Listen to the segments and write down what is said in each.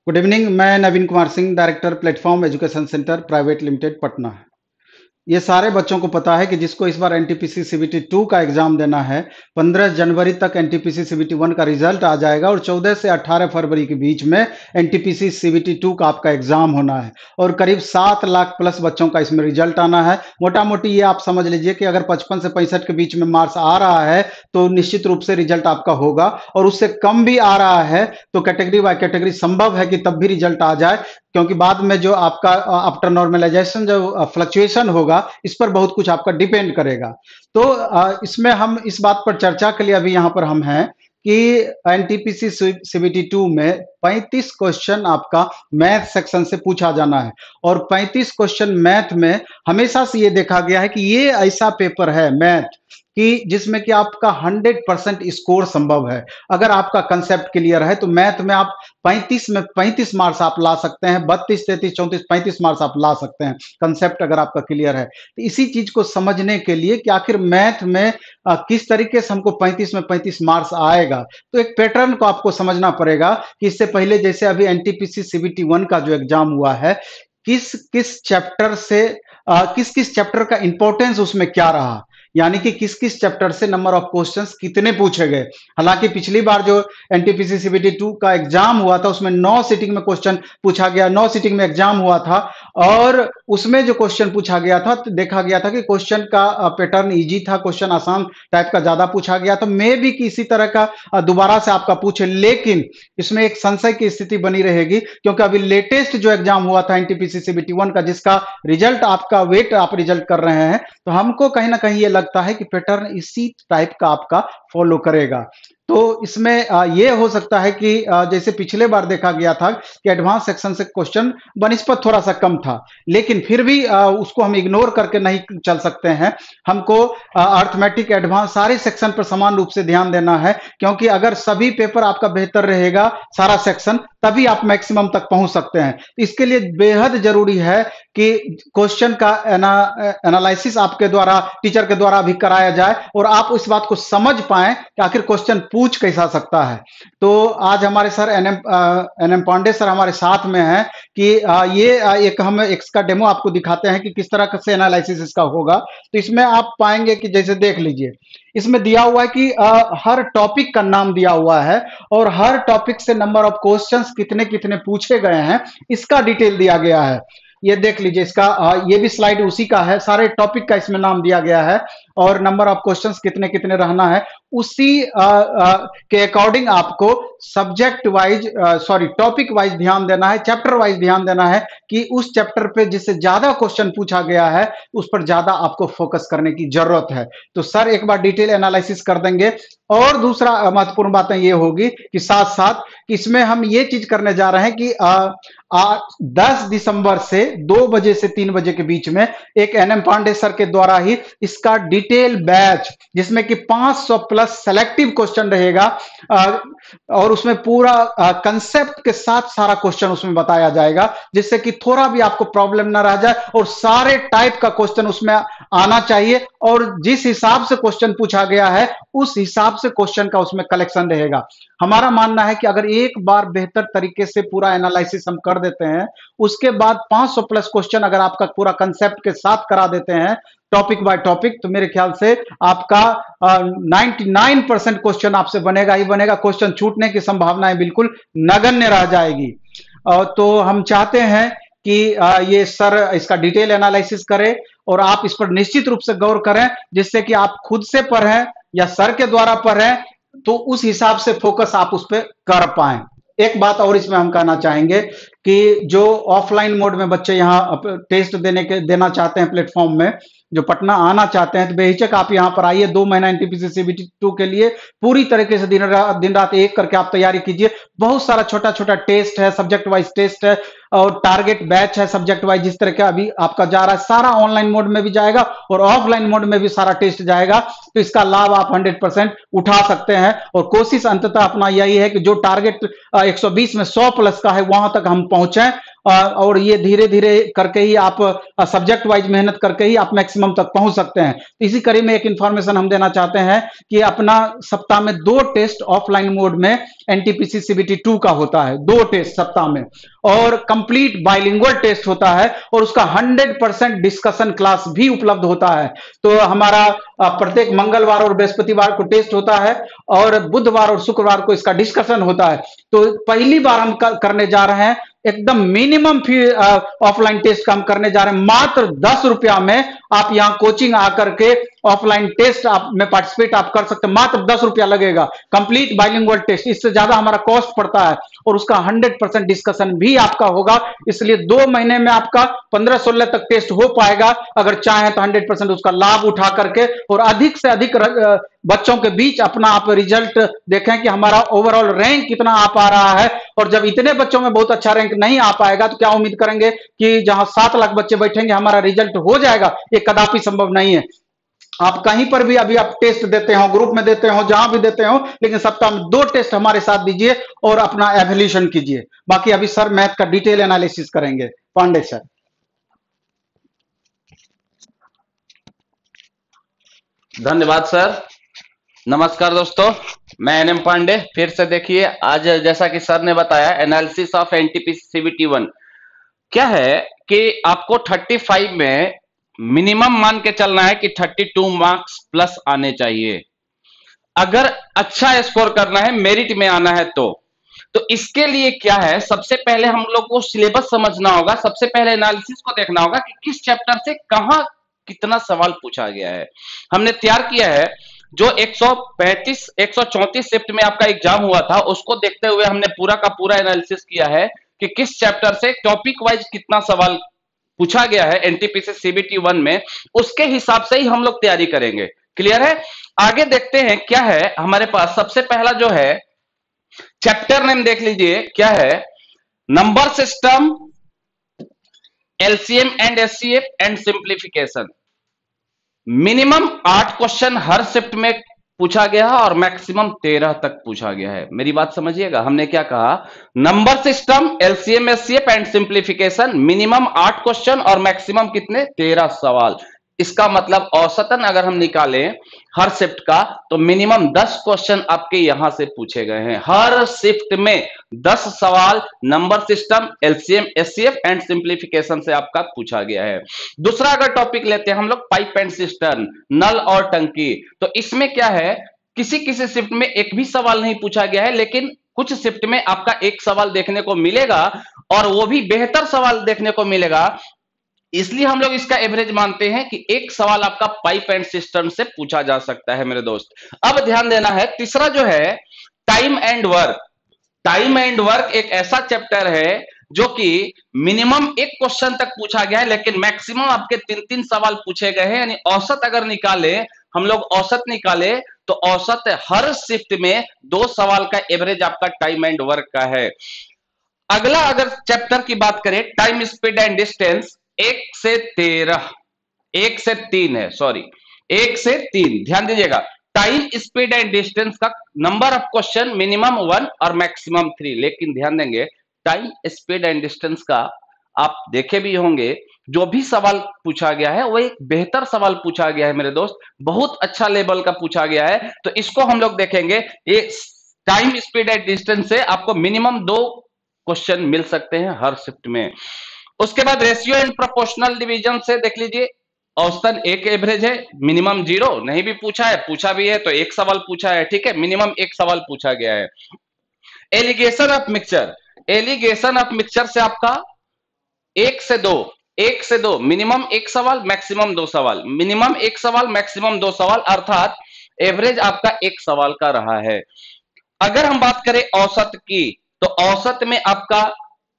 Good evening. मैं Naveen Kumar Singh, director Platform Education Centre Private Limited Patna. ये सारे बच्चों को पता है कि जिसको इस बार एनटीपीसी सीबीटी 2 का एग्जाम देना है, 15 जनवरी तक एनटीपीसी सीबीटी 1 का रिजल्ट आ जाएगा और 14 से 18 फरवरी के बीच में एनटीपीसी सीबीटी 2 का आपका एग्जाम होना है और करीब 7 लाख प्लस बच्चों का इसमें रिजल्ट आना है। मोटा मोटी ये आप समझ लीजिए कि अगर 55 से 65 के बीच में मार्क्स आ रहा है तो निश्चित रूप से रिजल्ट आपका होगा, और उससे कम भी आ रहा है तो कैटेगरी बाय कैटेगरी संभव है कि तब भी रिजल्ट आ जाए, क्योंकि बाद में जो आपका आफ्टर नॉर्मलाइजेशन जो फ्लक्चुएशन होगा, इस पर बहुत कुछ आपका डिपेंड करेगा। तो इसमें हम इस बात पर चर्चा के लिए अभी यहाँ पर हम हैं कि एनटीपीसी सीबीटी 2 में 35 क्वेश्चन आपका मैथ सेक्शन से पूछा जाना है, और 35 क्वेश्चन मैथ में हमेशा से ये देखा गया है कि ये ऐसा पेपर है मैथ कि जिसमें कि आपका 100% स्कोर संभव है। अगर आपका कंसेप्ट क्लियर है तो मैथ में आप 35 में 35 मार्क्स आप ला सकते हैं, 32, 33, 34, 35 मार्क्स आप ला सकते हैं, कंसेप्ट अगर आपका क्लियर है। तो इसी चीज को समझने के लिए कि आखिर मैथ में किस तरीके से हमको 35 में 35 मार्क्स आएगा, तो एक पैटर्न को आपको समझना पड़ेगा कि इससे पहले जैसे अभी एनटीपीसी सीबीटी 1 का जो एग्जाम हुआ है, किस किस चैप्टर से किस किस चैप्टर का इंपॉर्टेंस उसमें क्या रहा, यानी कि किस किस चैप्टर से नंबर ऑफ क्वेश्चंस कितने पूछे गए। हालांकि पिछली बार जो एनटीपीसी सीबीटी 2 का एग्जाम हुआ था उसमें 9 सीटिंग में क्वेश्चन पूछा गया, 9 सीटिंग में एग्जाम हुआ था, और उसमें जो क्वेश्चन पूछा गया था तो देखा गया था कि क्वेश्चन का पैटर्न इजी था, क्वेश्चन आसान टाइप का ज्यादा पूछा गया, तो मे भी कि इसी तरह का दोबारा से आपका पूछे, लेकिन इसमें एक संशय की स्थिति बनी रहेगी, क्योंकि अभी लेटेस्ट जो एग्जाम हुआ था एनटीपीसी सीबीटी 1 का, जिसका रिजल्ट आपका वेट आप रिजल्ट कर रहे हैं, तो हमको कहीं ना कहीं ये लगता है कि पैटर्न इसी टाइप का आपका फॉलो करेगा। तो इसमें ये हो सकता है कि जैसे पिछले बार देखा गया था कि एडवांस सेक्शन से क्वेश्चन बनिस्पत थोड़ा सा कम था, लेकिन फिर भी उसको हम इग्नोर करके नहीं चल सकते हैं। हमको अर्थमेटिक एडवांस सारे सेक्शन पर समान रूप से ध्यान देना है, क्योंकि अगर सभी पेपर आपका बेहतर रहेगा सारा सेक्शन, तभी आप मैक्सिमम तक पहुंच सकते हैं। इसके लिए बेहद जरूरी है कि क्वेश्चन का एनालिसिस आपके द्वारा टीचर के द्वारा भी कराया जाए और आप इस बात को समझ पाएं कि आखिर क्वेश्चन पूछ कैसा सकता है। तो आज हमारे सर एनएम पांडे सर हमारे साथ में हैं कि ये एक हम इसका डेमो आपको दिखाते हैं कि किस तरह से एनालिसिस इसका होगा। तो इसमें आप पाएंगे कि जैसे देख लीजिए, इसमें दिया हुआ है कि हर टॉपिक का नाम दिया हुआ है और हर टॉपिक से नंबर ऑफ क्वेश्चंस कितने कितने पूछे गए हैं इसका डिटेल दिया गया है। ये देख लीजिए, इसका ये भी स्लाइड उसी का है, सारे टॉपिक का इसमें नाम दिया गया है और नंबर ऑफ क्वेश्चंस कितने कितने रहना है उसी के अकॉर्डिंग आपको सब्जेक्ट वाइज टॉपिक वाइज ध्यान देना है, चैप्टर वाइज ध्यान देना है कि उस चैप्टर पे जिससे ज्यादा क्वेश्चन पूछा गया है उस पर ज्यादा आपको फोकस करने की जरूरत है। तो सर एक बार डिटेल एनालिसिस कर देंगे। और दूसरा महत्वपूर्ण बातें ये होगी कि साथ साथ इसमें हम ये चीज करने जा रहे हैं कि 10 दिसंबर से 2 बजे से 3 बजे के बीच में एक एनएम पांडे सर के द्वारा ही इसका डिटेल बैच, जिसमें कि 500 प्लस सेलेक्टिव क्वेश्चन रहेगा और उसमें पूरा कंसेप्ट के साथ सारा क्वेश्चन उसमें बताया जाएगा, जिससे कि थोड़ा भी आपको प्रॉब्लम ना रह जाए और सारे टाइप का क्वेश्चन उसमें आना चाहिए, और जिस हिसाब से क्वेश्चन पूछा गया है उस हिसाब से क्वेश्चन का उसमें कलेक्शन रहेगा। हमारा मानना है कि अगर एक बार बेहतर तरीके से पूरा एनालिसिस हम कर देते हैं, उसके बाद 500 प्लस क्वेश्चन अगर आपका पूरा कंसेप्ट के साथ करा देते हैं टॉपिक बाय टॉपिक, तो मेरे ख्याल से आपका 99% क्वेश्चन आपसे बनेगा ही बनेगा, क्वेश्चन छूटने की संभावनाएं बिल्कुल नगण्य रह जाएगी। तो हम चाहते हैं कि ये सर इसका डिटेल एनालिसिस करें और आप इस पर निश्चित रूप से गौर करें, जिससे कि आप खुद से पढ़ें या सर के द्वारा पढ़ें तो उस हिसाब से फोकस आप उस पर कर पाए। एक बात और इसमें हम कहना चाहेंगे कि जो ऑफलाइन मोड में बच्चे यहाँ टेस्ट देना चाहते हैं प्लेटफॉर्म में, जो पटना आना चाहते हैं, तो बेहिचक आप यहाँ पर आइए। 2 महीना एनटीपीसी सीबीटी 2 के लिए पूरी तरीके से दिन रात एक करके आप तैयारी कीजिए। बहुत सारा छोटा छोटा टेस्ट है, सब्जेक्ट वाइज टेस्ट है और टारगेट बैच है सब्जेक्ट वाइज, जिस तरह का अभी आपका जा रहा है सारा ऑनलाइन मोड में भी जाएगा और ऑफलाइन मोड में भी सारा टेस्ट जाएगा। तो इसका लाभ आप 100% उठा सकते हैं और कोशिश अंततः अपना यही है कि जो टारगेट 120 में 100 प्लस का है वहां तक हम पहुंचे और ये धीरे धीरे करके ही आप सब्जेक्ट वाइज मेहनत करके ही आप मैक्सिमम तक पहुंच सकते हैं। तो इसी कड़ी में एक इंफॉर्मेशन हम देना चाहते हैं कि अपना सप्ताह में 2 टेस्ट ऑफलाइन मोड में एनटीपीसी सीबीटी 2 का होता है, 2 टेस्ट सप्ताह में, और कंप्लीट बाइलिंगुअल टेस्ट होता है और उसका 100% डिस्कशन क्लास भी उपलब्ध होता है। तो हमारा प्रत्येक मंगलवार और बृहस्पतिवार को टेस्ट होता है और बुधवार और शुक्रवार को इसका डिस्कशन होता है। तो पहली बार हम करने जा रहे हैं, एकदम मिनिमम फी ऑफलाइन टेस्ट का हम करने जा रहे हैं। मात्र 10 रुपया में आप यहाँ कोचिंग आकर के ऑफलाइन टेस्ट आप में पार्टिसिपेट आप कर सकते हैं। मात्र 10 रुपया लगेगा, कंप्लीट बाइलिंगुअल टेस्ट, इससे ज्यादा हमारा कॉस्ट पड़ता है और उसका 100% डिस्कशन भी आपका होगा। इसलिए 2 महीने में आपका 15-16 तक टेस्ट हो पाएगा। अगर चाहें तो 100% उसका लाभ उठा करके और अधिक से अधिक बच्चों के बीच अपना आप रिजल्ट देखें कि हमारा ओवरऑल रैंक कितना आ पा रहा है। और जब इतने बच्चों में बहुत अच्छा रैंक नहीं आ पाएगा तो क्या उम्मीद करेंगे कि जहां 7 लाख बच्चे बैठेंगे हमारा रिजल्ट हो जाएगा? ये कदापि संभव नहीं है। आप कहीं पर भी अभी आप टेस्ट देते हो, ग्रुप में देते हो, जहां भी देते हो, लेकिन सप्ताह में 2 टेस्ट हमारे साथ दीजिए और अपना एवोल्यूशन कीजिए। बाकी अभी सर मैथ का डिटेल एनालिसिस करेंगे, पांडे सर। धन्यवाद सर। नमस्कार दोस्तों, मैं एनएम पांडे। फिर से देखिए, आज जैसा कि सर ने बताया, एनालिसिस ऑफ एनटीपीसी सीबीटी 1 क्या है कि आपको 35 में मिनिमम मान के चलना है कि 32 मार्क्स प्लस आने चाहिए। अगर अच्छा स्कोर करना है, मेरिट में आना है तो इसके लिए क्या है, सबसे पहले हम लोग को सिलेबस समझना होगा। सबसे पहले एनालिसिस को देखना होगा कि किस चैप्टर से कहां कितना सवाल पूछा गया है। हमने तैयार किया है जो 134 शिफ्ट में आपका एग्जाम हुआ था, उसको देखते हुए हमने पूरा का पूरा एनालिसिस किया है कि किस चैप्टर से टॉपिक वाइज कितना सवाल पूछा गया है एनटीपीसी सीबीटी 1 में, उसके हिसाब से ही हम लोग तैयारी करेंगे। क्लियर है? आगे देखते हैं क्या है हमारे पास। सबसे पहला जो है चैप्टर नेम देख लीजिए, क्या है? Number system, LCM and HCF and simplification. Minimum 8 question her shift में पूछा गया है और मैक्सिमम 13 तक पूछा गया है। मेरी बात समझिएगा, हमने क्या कहा? Number system, LCM HCF and simplification, minimum 8 question और मैक्सिमम कितने? 13 सवाल। इसका मतलब औसतन अगर हम निकालें हर शिफ्ट का तो मिनिमम 10 क्वेश्चन आपके यहां से पूछे गए हैं। हर शिफ्ट में 10 सवाल number system, LCM HCF and simplification से आपका पूछा गया है। दूसरा अगर टॉपिक लेते हैं हम लोग, पाइप एंड सिस्टर्न, नल और टंकी, तो इसमें क्या है, किसी किसी शिफ्ट में एक भी सवाल नहीं पूछा गया है, लेकिन कुछ शिफ्ट में आपका एक सवाल देखने को मिलेगा और वो भी बेहतर सवाल देखने को मिलेगा। इसलिए हम लोग इसका एवरेज मानते हैं कि एक सवाल आपका पाइप एंड सिस्टम से पूछा जा सकता है मेरे दोस्त। अब ध्यान देना है, तीसरा जो है time and work. Time and work एक ऐसा चैप्टर है जो कि मिनिमम एक क्वेश्चन तक पूछा गया है, लेकिन मैक्सिमम आपके 3-3 सवाल पूछे गए हैं। यानी औसत अगर निकाले, हम लोग औसत निकाले तो औसत हर शिफ्ट में 2 सवाल का एवरेज आपका टाइम एंड वर्क का है। अगला अगर चैप्टर की बात करें, टाइम स्पीड एंड डिस्टेंस, 1 से 13, 1 से 3 है, सॉरी 1 से 3, ध्यान दीजिएगा। टाइम स्पीड एंड डिस्टेंस का नंबर ऑफ क्वेश्चन मिनिमम 1 और मैक्सिमम 3, लेकिन ध्यान देंगे टाइम स्पीड एंड डिस्टेंस का आप देखे भी होंगे, जो भी सवाल पूछा गया है वो एक बेहतर सवाल पूछा गया है मेरे दोस्त, बहुत अच्छा लेवल का पूछा गया है। तो इसको हम लोग देखेंगे। ये टाइम स्पीड एंड डिस्टेंस से आपको मिनिमम 2 क्वेश्चन मिल सकते हैं हर शिफ्ट में। उसके बाद रेशियो एंड प्रोपोर्शनल डिवीजन से देख लीजिए, औसतन 1 एवरेज है, मिनिमम 0, नहीं भी पूछा है, पूछा भी है तो 1 सवाल पूछा है, ठीक है, मिनिमम 1 सवाल पूछा गया है। Alligation of mixture, alligation of mixture से आपका 1 से 2, 1 से 2, मिनिमम 1 सवाल, मैक्सिमम 2 सवाल, मिनिमम 1 सवाल, मैक्सिमम 2 सवाल, अर्थात एवरेज आपका 1 सवाल का रहा है। अगर हम बात करें औसत की, तो औसत में आपका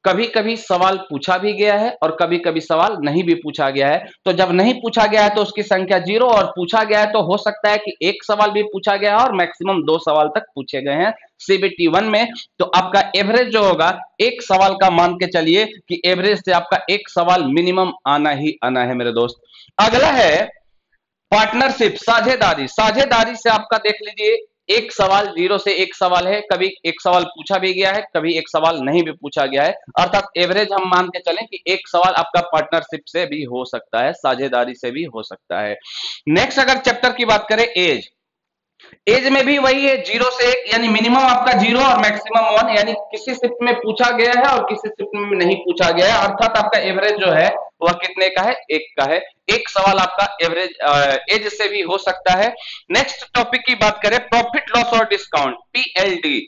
कभी कभी सवाल पूछा भी गया है और कभी कभी सवाल नहीं भी पूछा गया है। तो जब नहीं पूछा गया है तो उसकी संख्या 0, और पूछा गया है तो हो सकता है कि 1 सवाल भी पूछा गया है और मैक्सिमम 2 सवाल तक पूछे गए हैं सीबीटी 1 में। तो आपका एवरेज जो होगा 1 सवाल का मान के चलिए कि एवरेज से आपका 1 सवाल मिनिमम आना ही आना है मेरे दोस्त। अगला है पार्टनरशिप, साझेदारी। साझेदारी से आपका देख लीजिए एक सवाल, 0 से एक सवाल है, कभी एक सवाल पूछा भी गया है, कभी एक सवाल नहीं भी पूछा गया है, अर्थात एवरेज हम मान के चलें कि एक सवाल आपका पार्टनरशिप से भी हो सकता है, साझेदारी से भी हो सकता है। नेक्स्ट अगर चैप्टर की बात करें, एज, एज में भी वही है, 0 से 1, यानी मिनिमम आपका 0 और मैक्सिमम 1, यानी किसी शिफ्ट में पूछा गया है और किसी शिफ्ट में नहीं पूछा गया है, अर्थात आपका एवरेज जो है वह कितने का है, 1 का है। एक सवाल आपका एवरेज एज से भी हो सकता है। नेक्स्ट टॉपिक की बात करें, प्रॉफिट लॉस और discount, PLD,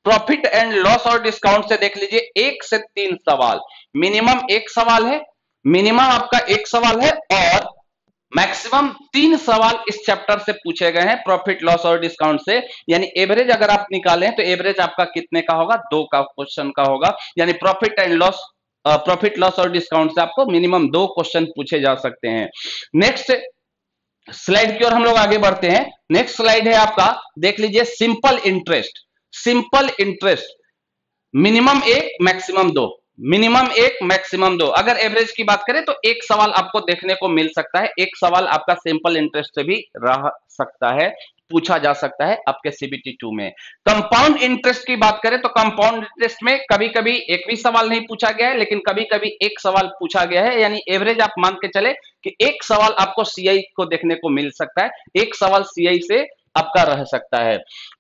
profit and loss और डिस्काउंट से देख लीजिए 1 से 3 सवाल, मिनिमम 1 सवाल है, मिनिमम आपका 1 सवाल है और मैक्सिमम 3 सवाल इस चैप्टर से पूछे गए हैं प्रॉफिट लॉस और डिस्काउंट से, यानी एवरेज अगर आप निकालें तो एवरेज आपका कितने का होगा, 2 का क्वेश्चन का होगा, यानी profit and loss, profit loss और डिस्काउंट से आपको मिनिमम 2 क्वेश्चन पूछे जा सकते हैं। नेक्स्ट स्लाइड की ओर हम लोग आगे बढ़ते हैं। नेक्स्ट स्लाइड है आपका, देख लीजिए, simple interest, simple interest, minimum 1 maximum 2, minimum 1 maximum 2, अगर एवरेज की बात करें तो एक सवाल आपको देखने को मिल सकता है, एक सवाल आपका सिंपल इंटरेस्ट से भी रह सकता है, पूछा जा सकता है आपके सीबीटी 2 में। कंपाउंड इंटरेस्ट की बात करें तो कंपाउंड इंटरेस्ट में कभी कभी एक भी सवाल नहीं पूछा गया है, लेकिन कभी कभी एक सवाल पूछा गया है, यानी एवरेज आप मान के चले कि एक सवाल आपको सीआई को देखने को मिल सकता है, एक सवाल सीआई से आपका रह सकता है।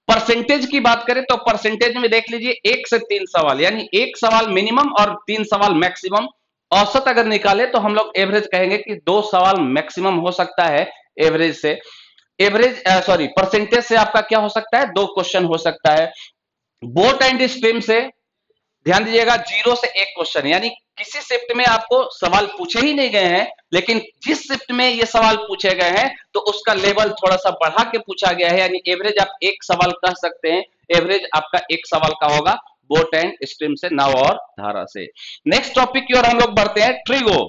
परसेंटेज की बात करें तो परसेंटेज में देख लीजिए 1 से 3 सवाल, यानी एक सवाल मिनिमम और 3 सवाल मैक्सिमम, औसत अगर निकाले तो हम लोग एवरेज कहेंगे कि 2 सवाल मैक्सिमम हो सकता है एवरेज से, एवरेज सॉरी परसेंटेज से आपका क्या हो सकता है, 2 क्वेश्चन हो सकता है। बोट एंड स्ट्रीम से ध्यान दीजिएगा 0 से 1 क्वेश्चन, यानी किसी शिफ्ट में आपको सवाल पूछे ही नहीं गए हैं, लेकिन जिस शिफ्ट में ये सवाल पूछे गए हैं तो उसका लेवल थोड़ा सा बढ़ा के पूछा गया है, यानी एवरेज आप एक सवाल कह सकते हैं, एवरेज आपका एक सवाल का होगा बोट एंड स्ट्रीम से, नाव और धारा से। नेक्स्ट टॉपिक की ओर हम लोग बढ़ते हैं, ट्रिगो,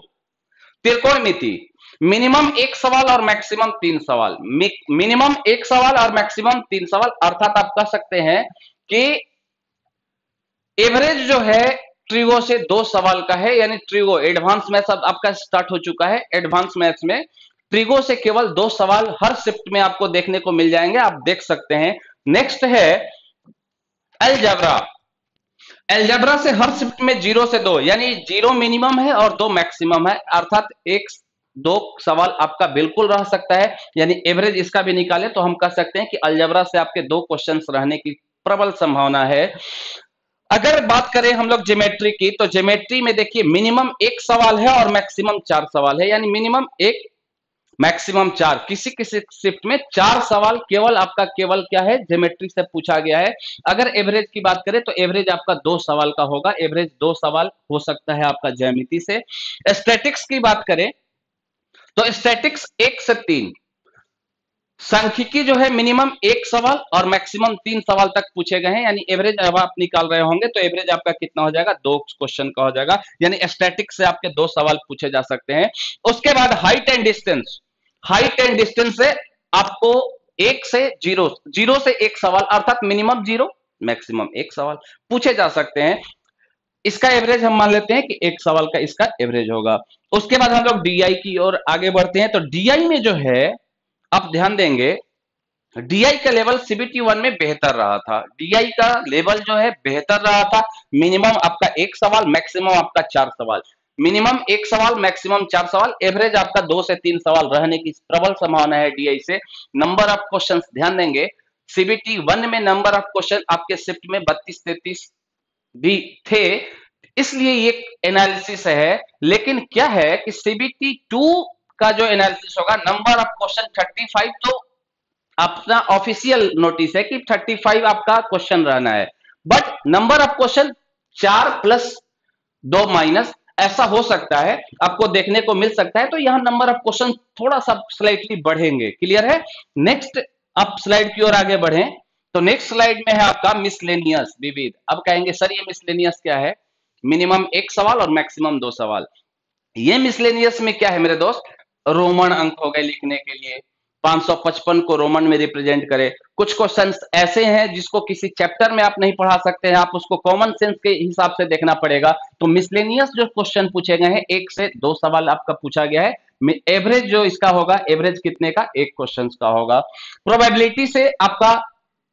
त्रिकोणमिति, मिनिमम 1 सवाल और मैक्सिमम 3 सवाल, मिनिमम 1 सवाल और मैक्सिमम 3 सवाल, अर्थात आप कह सकते हैं कि एवरेज जो है ट्रिगो से 2 सवाल का है, यानी ट्रिगो एडवांस मैथ्स अब आपका स्टार्ट हो चुका है, एडवांस मैथ्स में ट्रिगो से केवल 2 सवाल हर शिफ्ट में आपको देखने को मिल जाएंगे, आप देख सकते हैं। नेक्स्ट है अलजेब्रा, अलजेब्रा से हर शिफ्ट में 0 से 2, यानी 0 मिनिमम है और 2 मैक्सिमम है, अर्थात 1-2 सवाल आपका बिल्कुल रह सकता है, यानी एवरेज इसका भी निकाले तो हम कह सकते हैं कि अलजेब्रा से आपके 2 क्वेश्चंस रहने की प्रबल संभावना है। अगर बात करें हम लोग ज्योमेट्री की, तो ज्योमेट्री में देखिए मिनिमम 1 सवाल है और मैक्सिमम 4 सवाल है, यानी मिनिमम 1 मैक्सिमम 4, किसी किसी शिफ्ट में 4 सवाल केवल आपका केवल क्या है, ज्योमेट्री से पूछा गया है। अगर एवरेज की बात करें तो एवरेज आपका 2 सवाल का होगा, एवरेज 2 सवाल हो सकता है आपका ज्यामिति से। स्टैटिक्स की बात करें तो स्टैटिक्स 1 से 3, सांख्यिकी जो है मिनिमम 1 सवाल और मैक्सिमम 3 सवाल तक पूछे गए हैं, यानी एवरेज अब आप निकाल रहे होंगे तो एवरेज आपका कितना हो जाएगा, 2 क्वेश्चन का हो जाएगा, यानी स्टैटिक से आपके 2 सवाल पूछे जा सकते हैं। उसके बाद height and distance, height and distance से आपको 1 से 0, 0 से 1 सवाल, अर्थात मिनिमम 0 मैक्सिमम 1 सवाल पूछे जा सकते हैं। इसका एवरेज हम मान लेते हैं कि 1 सवाल का इसका एवरेज होगा। उसके बाद हम लोग डीआई की ओर आगे बढ़ते हैं, तो डीआई में जो है आप ध्यान देंगे, डीआई का लेवल सीबीटी 1 में बेहतर रहा था, डीआई का लेवल जो है बेहतर रहा था, मिनिमम आपका 1 सवाल, मैक्सिमम आपका 4 सवाल, मिनिमम 1 सवाल मैक्सिमम 4 सवाल, एवरेज आपका 2 से 3 सवाल रहने की प्रबल संभावना है डीआई से। नंबर ऑफ क्वेश्चंस ध्यान देंगे, सीबीटी 1 में नंबर ऑफ क्वेश्चन आपके शिफ्ट में 32-33 भी थे, इसलिए ये एनालिसिस है। लेकिन क्या है कि सीबीटी 2 का जो एनालिसिस होगा, नंबर ऑफ क्वेश्चन 35 तो अपना ऑफिशियल नोटिस है कि 35 आपका क्वेश्चन रहना है, but number of question 4 plus 2 minus ऐसा हो सकता है, आपको देखने को मिल सकता है, तो यहां नंबर ऑफ क्वेश्चन थोड़ा सा स्लाइटली बढ़ेंगे, क्लियर है। नेक्स्ट आप स्लाइड की ओर आगे बढ़े, तो नेक्स्ट स्लाइड में है आपका मिसलेनियस, विविध। अब कहेंगे सर ये मिसलेनियस क्या है, मिनिमम 1 सवाल और मैक्सिमम 2 सवाल। ये मिसलेनियस में क्या है मेरे दोस्त, रोमन अंक हो गए लिखने के लिए, 555 को रोमन में रिप्रेजेंट करे। कुछ क्वेश्चंस ऐसे हैं जिसको किसी चैप्टर में आप नहीं पढ़ा सकते हैं, आप उसको कॉमन सेंस के हिसाब से देखना पड़ेगा। तो मिसलेनियस जो क्वेश्चन पूछे गए हैं, 1 से 2 सवाल आपका पूछा गया है, एवरेज जो इसका होगा, एवरेज कितने का, 1 क्वेश्चन का होगा। प्रोबेबिलिटी से आपका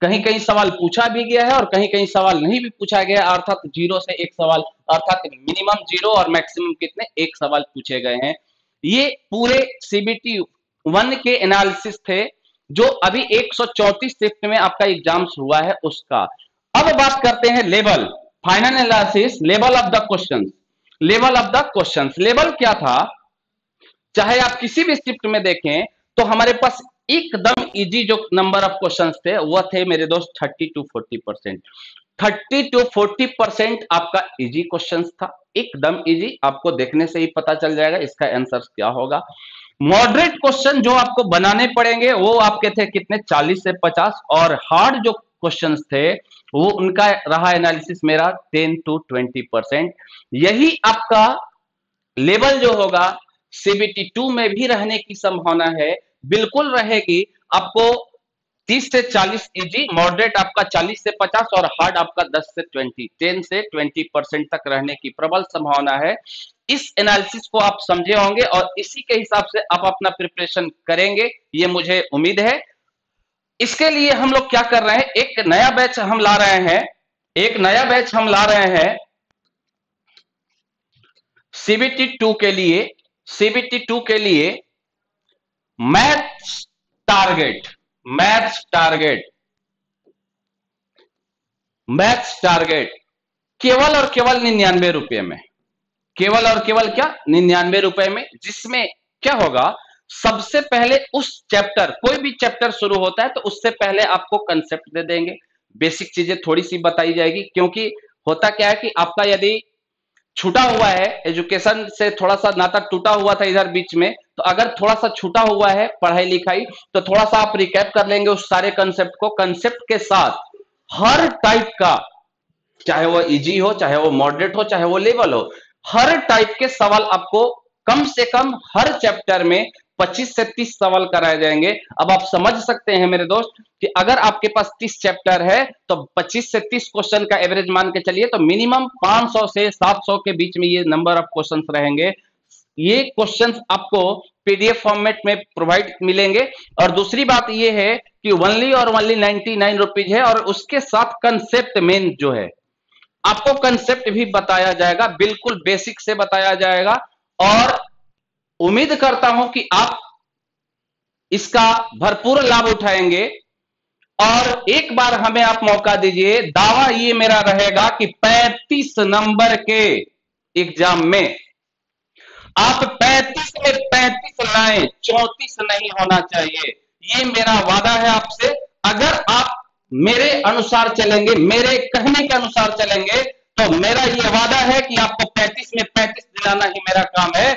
कहीं कहीं सवाल पूछा भी गया है और कहीं कहीं सवाल नहीं भी पूछा गया है, अर्थात 0 से 1 सवाल, अर्थात मिनिमम 0 और मैक्सिमम कितने 1 सवाल पूछे गए हैं। ये पूरे सीबीटी 1 के एनालिसिस थे जो अभी 134 शिफ्ट में आपका एग्जाम्स हुआ है उसका। अब बात करते हैं level, final analysis, level of the questions. Level of the questions, level क्या था, चाहे आप किसी भी शिफ्ट में देखें तो हमारे पास एकदम इजी जो नंबर ऑफ क्वेश्चंस थे वो थे मेरे दोस्त 30 to 40%। 30 to 40% आपका इजी क्वेश्चंस था, एकदम इजी, आपको देखने से ही पता चल जाएगा इसका आंसर क्या होगा। मॉडरेट क्वेश्चन जो आपको बनाने पड़ेंगे वो आपके थे कितने 40 से 50, और हार्ड जो क्वेश्चंस थे वो उनका रहा एनालिसिस मेरा 10 to 20%। यही आपका लेवल जो होगा सीबीटी 2 में भी रहने की संभावना है, बिल्कुल रहेगी। आपको 30 से 40 इजी, मॉडरेट आपका 40 से 50 और हार्ड आपका 10 से 20, 10 से 20% तक रहने की प्रबल संभावना है। इस एनालिसिस को आप समझे होंगे और इसी के हिसाब से आप अपना प्रिपरेशन करेंगे, ये मुझे उम्मीद है। इसके लिए हम लोग क्या कर रहे हैं, एक नया बैच हम ला रहे हैं, एक नया बैच हम ला रहे हैं सीबीटी 2 के लिए। सीबीटी 2 के लिए maths target, maths target, maths target केवल और केवल 99 रुपए में, केवल और केवल क्या 99 रुपए में, जिसमें क्या होगा, सबसे पहले उस चैप्टर, कोई भी चैप्टर शुरू होता है तो उससे पहले आपको कंसेप्ट दे देंगे, बेसिक चीजें थोड़ी सी बताई जाएगी। क्योंकि होता क्या है कि आपका यदि छूटा हुआ है, एजुकेशन से थोड़ा सा नाता टूटा हुआ था इधर बीच में, तो अगर थोड़ा सा छूटा हुआ है पढ़ाई लिखाई तो थोड़ा सा आप रिकैप कर लेंगे उस सारे कंसेप्ट को। कंसेप्ट के साथ हर टाइप का, चाहे वो इजी हो, चाहे वो मॉडरेट हो, चाहे वो लेवल हो, हर टाइप के सवाल आपको कम से कम हर चैप्टर में 25 से 30 सवाल कराए जाएंगे। अब आप समझ सकते हैं मेरे दोस्त कि अगर आपके पास 30 चैप्टर है तो 25 से 30 क्वेश्चन का एवरेज मान के चलिए तो मिनिमम 500 से 700 के बीच में ये नंबर ऑफ क्वेश्चंस रहेंगे। ये क्वेश्चंस आपको पीडीएफ फॉर्मेट में प्रोवाइड मिलेंगे। और दूसरी बात ये है कि ओनली और ओनली 99 रुपीज है, और उसके साथ कंसेप्ट मेन जो है आपको कंसेप्ट भी बताया जाएगा, बिल्कुल बेसिक से बताया जाएगा। और उम्मीद करता हूं कि आप इसका भरपूर लाभ उठाएंगे। और एक बार हमें आप मौका दीजिए, दावा ये मेरा रहेगा कि 35 नंबर के एग्जाम में आप 35 में 35 लाएं, 34 नहीं होना चाहिए, ये मेरा वादा है आपसे। अगर आप मेरे अनुसार चलेंगे, मेरे कहने के अनुसार चलेंगे, तो मेरा ये वादा है कि आपको 35 में 35 दिलाना ही मेरा काम है।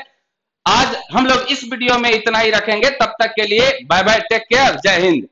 आज हम लोग इस वीडियो में इतना ही रखेंगे, तब तक के लिए बाय बाय, टेक केयर, जय हिंद।